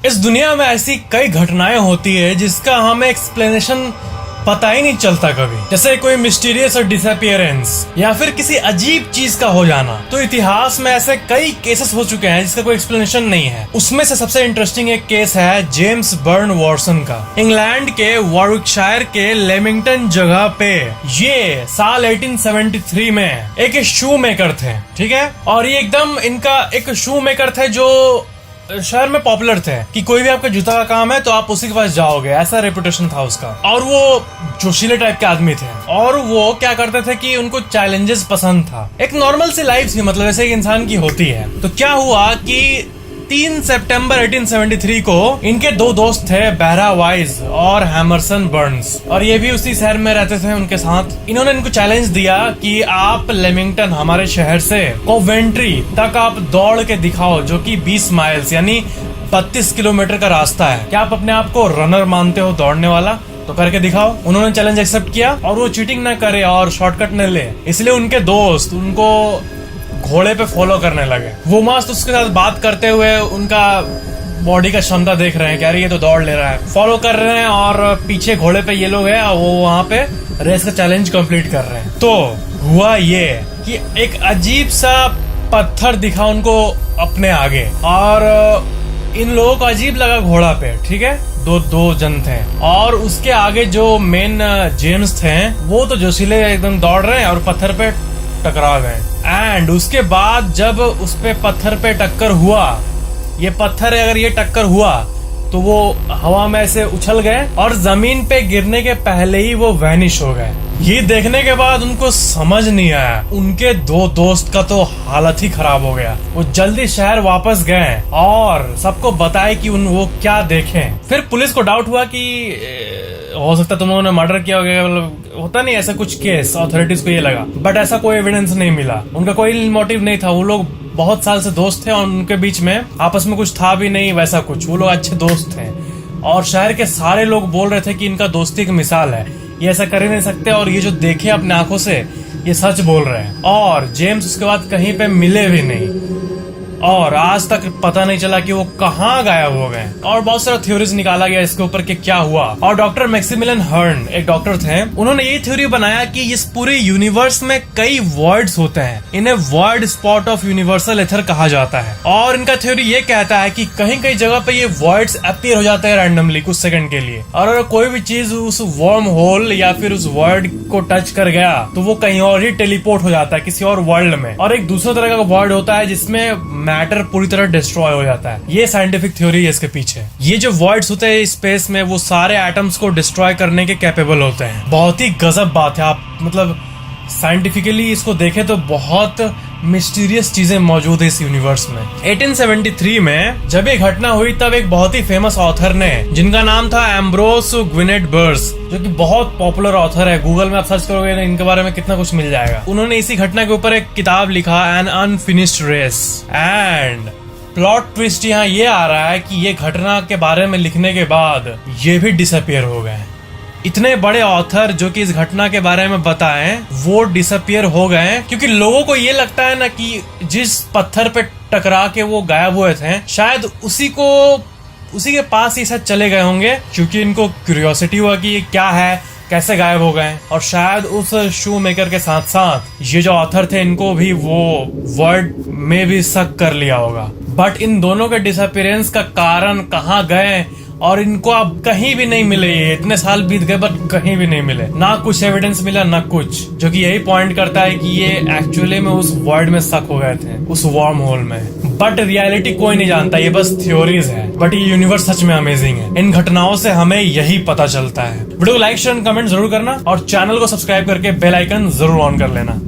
इस दुनिया में ऐसी कई घटनाएं होती है जिसका हमें एक्सप्लेनेशन पता ही नहीं चलता कभी, जैसे कोई मिस्टीरियस डिसअपियरेंस या फिर किसी अजीब चीज का हो जाना। तो इतिहास में ऐसे कई केसेस हो चुके हैं जिसका कोई एक्सप्लेनेशन नहीं है। उसमें से सबसे इंटरेस्टिंग एक केस है जेम्स बर्न वॉटसन का। इंग्लैंड के वॉरविकशायर के लेमिंगटन जगह पे ये साल 1873 में एक शू मेकर थे, ठीक है। और ये एकदम इनका एक शू मेकर थे जो शहर में पॉपुलर थे कि कोई भी आपका जूता का काम है तो आप उसी के पास जाओगे, ऐसा रेपुटेशन था उसका। और वो जोशीले टाइप के आदमी थे और वो क्या करते थे कि उनको चैलेंजेस पसंद था। एक नॉर्मल सी लाइफ थी, मतलब ऐसे एक इंसान की होती है। तो क्या हुआ कि 3 सितंबर 1873 को इनके दो दोस्त थे, बेहरा वाइज और हैमरसन बर्न्स, और ये भी उसी शहर में रहते थे उनके साथ। इन्होंने इनको चैलेंज दिया कि आप लेमिंगटन हमारे शहर से कोवेंट्री तक आप दौड़ के दिखाओ, जो कि 20 माइल्स यानी 32 किलोमीटर का रास्ता है। क्या आप अपने आप को रनर मानते हो, दौड़ने वाला? तो करके दिखाओ। उन्होंने चैलेंज एक्सेप्ट किया और वो चीटिंग ना करे और शॉर्टकट न ले, इसलिए उनके दोस्त उनको घोड़े पे फॉलो करने लगे। वो मस्त उसके साथ बात करते हुए उनका बॉडी का क्षमता देख रहे हैं, कह रही है तो दौड़ ले रहा है, फॉलो कर रहे हैं। और पीछे घोड़े पे ये लोग हैं, वो वहां पे रेस का चैलेंज कंप्लीट कर रहे हैं। तो हुआ ये कि एक अजीब सा पत्थर दिखा उनको अपने आगे, और इन लोगों को अजीब लगा घोड़ा पे, ठीक है। दो जन थे और उसके आगे जो मेन जेम्स थे वो तो जोशीले एकदम दौड़ रहे हैं और पत्थर पे टकरा गए। एंड उसके बाद जब उस पे पत्थर पे टक्कर हुआ, ये पत्थर अगर ये टक्कर हुआ तो वो हवा में ऐसे उछल गए और जमीन पे गिरने के पहले ही वो वैनिश हो गए। ये देखने के बाद उनको समझ नहीं आया, उनके दो दोस्त का तो हालत ही खराब हो गया। वो जल्दी शहर वापस गए और सबको बताए कि वो क्या देखें। फिर पुलिस को डाउट हुआ कि हो सकता है तुम लोगों ने मर्डर किया होगा, मतलब होता नहीं ऐसा कुछ केस, अथॉरिटीज को ये लगा, बट ऐसा कोई एविडेंस नहीं मिला। उनका कोई मोटिव नहीं था, वो लोग बहुत साल से दोस्त थे और उनके बीच में आपस में कुछ था भी नहीं वैसा कुछ, वो लोग अच्छे दोस्त थे। और शहर के सारे लोग बोल रहे थे कि इनका दोस्ती की मिसाल है, ये ऐसा कर ही नहीं सकते, और ये जो देखे अपने आंखों से ये सच बोल रहे हैं। और जेम्स उसके बाद कहीं पे मिले भी नहीं और आज तक पता नहीं चला कि वो कहाँ गायब हो गए। और बहुत सारा थ्योरीज निकाला गया इसके ऊपर कि क्या हुआ। और डॉक्टर मैक्सिमिलियन हर्न एक डॉक्टर थे, उन्होंने ये थ्योरी बनाया कि इस पूरे यूनिवर्स में कई वर्ड्स होते हैं, इन्हें वर्ड स्पॉट ऑफ यूनिवर्सल एथर कहा जाता है। और इनका थ्योरी ये कहता है कि कहीं कहीं जगह पे ये वर्ड्स अपीयर हो जाते हैं रैंडमली कुछ सेकंड के लिए, और अगर कोई भी चीज उस वर्म होल या फिर उस वर्ड को टच कर गया तो वो कहीं और ही टेलीपोर्ट हो जाता है किसी और वर्ल्ड में। और एक दूसरा तरह का वर्ड होता है जिसमें मैटर पूरी तरह डिस्ट्रॉय हो जाता है। ये साइंटिफिक थ्योरी है इसके पीछे। ये जो वर्ड्स होते हैं स्पेस में, वो सारे एटम्स को डिस्ट्रॉय करने के कैपेबल होते हैं। बहुत ही गजब बात है, आप मतलब साइंटिफिकली इसको देखें तो बहुत मिस्टीरियस चीजें मौजूद है इस यूनिवर्स में। 1873 में जब ये घटना हुई तब एक बहुत ही फेमस ऑथर ने, जिनका नाम था एम्ब्रोस ग्विनेट बर्स, जो कि बहुत पॉपुलर ऑथर है, गूगल में आप सर्च करोगे ना इनके बारे में कितना कुछ मिल जाएगा। उन्होंने इसी घटना के ऊपर एक किताब लिखा, an unfinished race. And plot twist यहाँ ये आ रहा है कि ये घटना के बारे में लिखने के बाद ये भी डिसअपियर हो गए। इतने बड़े ऑथर जो कि इस घटना के बारे में बताएं वो डिसअपियर हो गए, क्योंकि लोगों को ये लगता है ना कि जिस पत्थर पे टकरा के वो गायब हुए थे शायद उसी के पास ही शायद चले गए होंगे, क्योंकि इनको क्यूरियोसिटी हुआ कि ये क्या है, कैसे गायब हो गए। और शायद उस शू मेकर के साथ साथ ये जो ऑथर थे इनको भी वो वर्ड में भी शक कर लिया होगा। बट इन दोनों के डिसअपियरेंस का कारण कहाँ गए और इनको अब कहीं भी नहीं मिले। ये इतने साल बीत गए बट कहीं भी नहीं मिले, ना कुछ एविडेंस मिला ना कुछ, जो कि यही पॉइंट करता है कि ये एक्चुअली में उस वर्ड में स्टक हो गए थे, उस वार्म होल में। बट रियलिटी कोई नहीं जानता, ये बस थ्योरीज है। बट ये यूनिवर्स सच में अमेजिंग है, इन घटनाओं से हमें यही पता चलता है। वीडियो को लाइक शेयर कमेंट जरूर करना और चैनल को सब्सक्राइब करके बेल आइकन जरूर ऑन कर लेना।